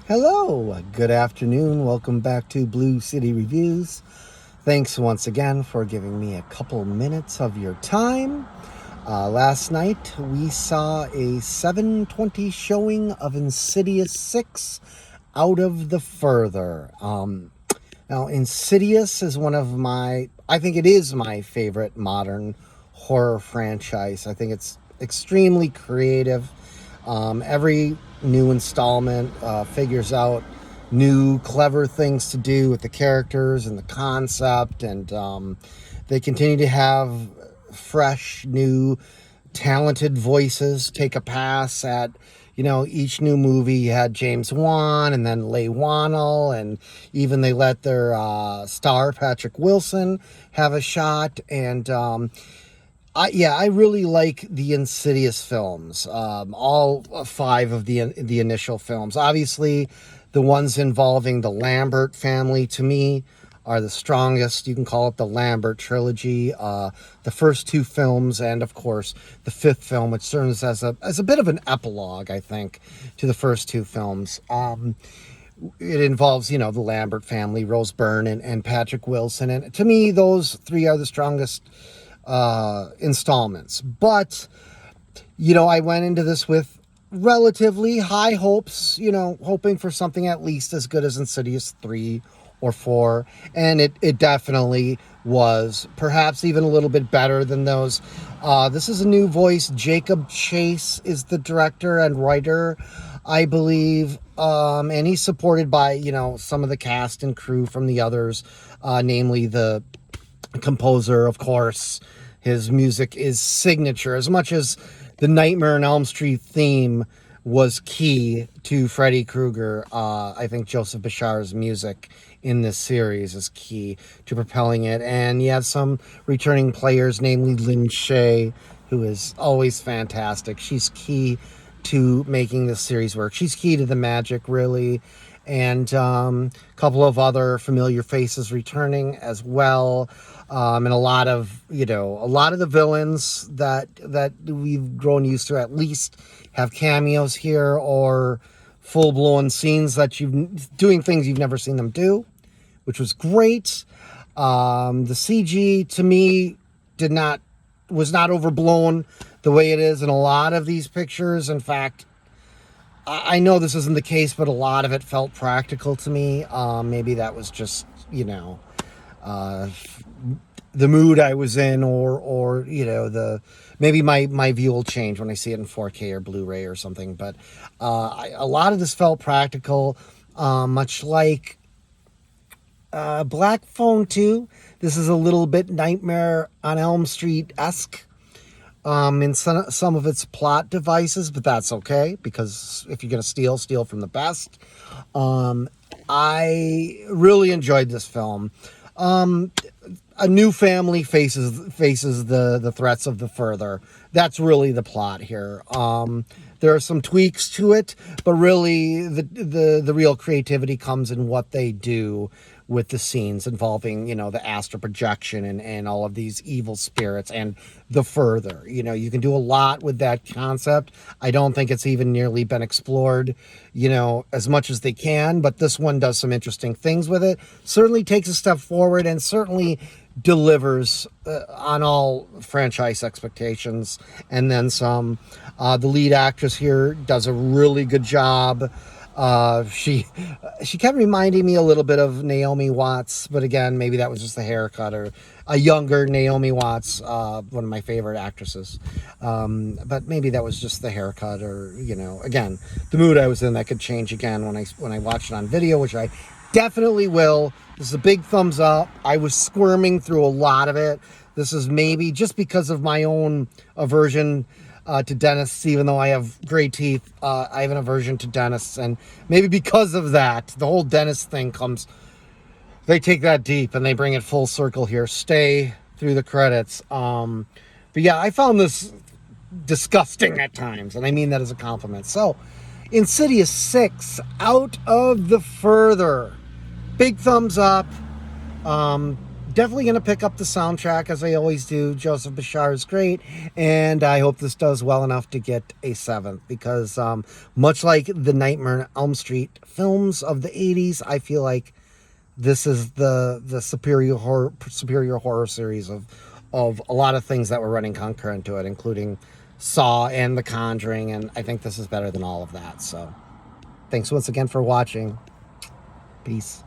Hello, good afternoon. Welcome back to Blue City Reviews. Thanks once again for giving me a couple minutes of your time. Last night we saw a 7:20 showing of Insidious 6 Out of the Further. Now, Insidious is I think it is my favorite modern horror franchise. I think it's extremely creative. Every new installment figures out new, clever things to do with the characters and the concept, and they continue to have fresh, new, talented voices take a pass at each new movie. You had James Wan and then Leigh Whannell, and even they let their star Patrick Wilson have a shot. And I really like the Insidious films. All five of the initial films. Obviously, the ones involving the Lambert family, to me, are the strongest. You can call it the Lambert trilogy. The first two films, and of course the fifth film, which serves as a bit of an epilogue, I think, to the first two films. It involves, the Lambert family, Rose Byrne and Patrick Wilson, and to me, those three are the strongest installments. But I went into this with relatively high hopes, hoping for something at least as good as Insidious 3 or 4, and it definitely was, perhaps even a little bit better than those. This is a new voice. Jacob Chase is the director and writer, I believe, and he's supported by some of the cast and crew from the others, namely the composer, of course. His music is signature. As much as the Nightmare on Elm Street theme was key to Freddy Krueger, I think Joseph Bashar's music in this series is key to propelling it. And you have some returning players, namely Lynn Shay, who is always fantastic. She's key to making this series work. She's key to the magic, really. And a couple of other familiar faces returning as well. And a lot of the villains that we've grown used to at least have cameos here, or full-blown scenes that doing things you've never seen them do, which was great. The CG to me was not overblown the way it is in a lot of these pictures. In fact, I know this isn't the case, but a lot of it felt practical to me. Maybe that was just the mood I was in, or maybe my view will change when I see it in 4K or Blu-ray or something. But a lot of this felt practical, much like Black Phone 2. This is a little bit Nightmare on Elm Street-esque in some of its plot devices, but that's okay, because if you're going to steal from the best. I really enjoyed this film. A new family faces the threats of the further. That's really the plot here. There are some tweaks to it, but really the real creativity comes in what they do with the scenes involving, the astral projection and all of these evil spirits and the further. You can do a lot with that concept. I don't think it's even nearly been explored, as much as they can, but this one does some interesting things with it. Certainly takes a step forward and certainly delivers on all franchise expectations and then some. The lead actress here does a really good job. She kept reminding me a little bit of Naomi Watts, but again, maybe that was just the haircut, or a younger Naomi Watts, one of my favorite actresses. But maybe that was just the haircut, or again, the mood I was in. That could change again when I watch it on video, which I definitely will. This is a big thumbs up. I was squirming through a lot of it. This is maybe just because of my own aversion to dentists. Even though I have great teeth, I have an aversion to dentists, and maybe because of that, the whole dentist thing they take that deep and they bring it full circle here. Stay through the credits. But yeah, I found this disgusting at times, and I mean that as a compliment. So, Insidious 6, Out of the Further. Big thumbs up. definitely going to pick up the soundtrack as I always do. Joseph Bashar is great, and I hope this does well enough to get a 7th, because much like the Nightmare on Elm Street films of the 80s, I feel like this is the superior horror series of a lot of things that were running concurrent to it, including Saw and The Conjuring, and I think this is better than all of that. So thanks once again for watching. Peace.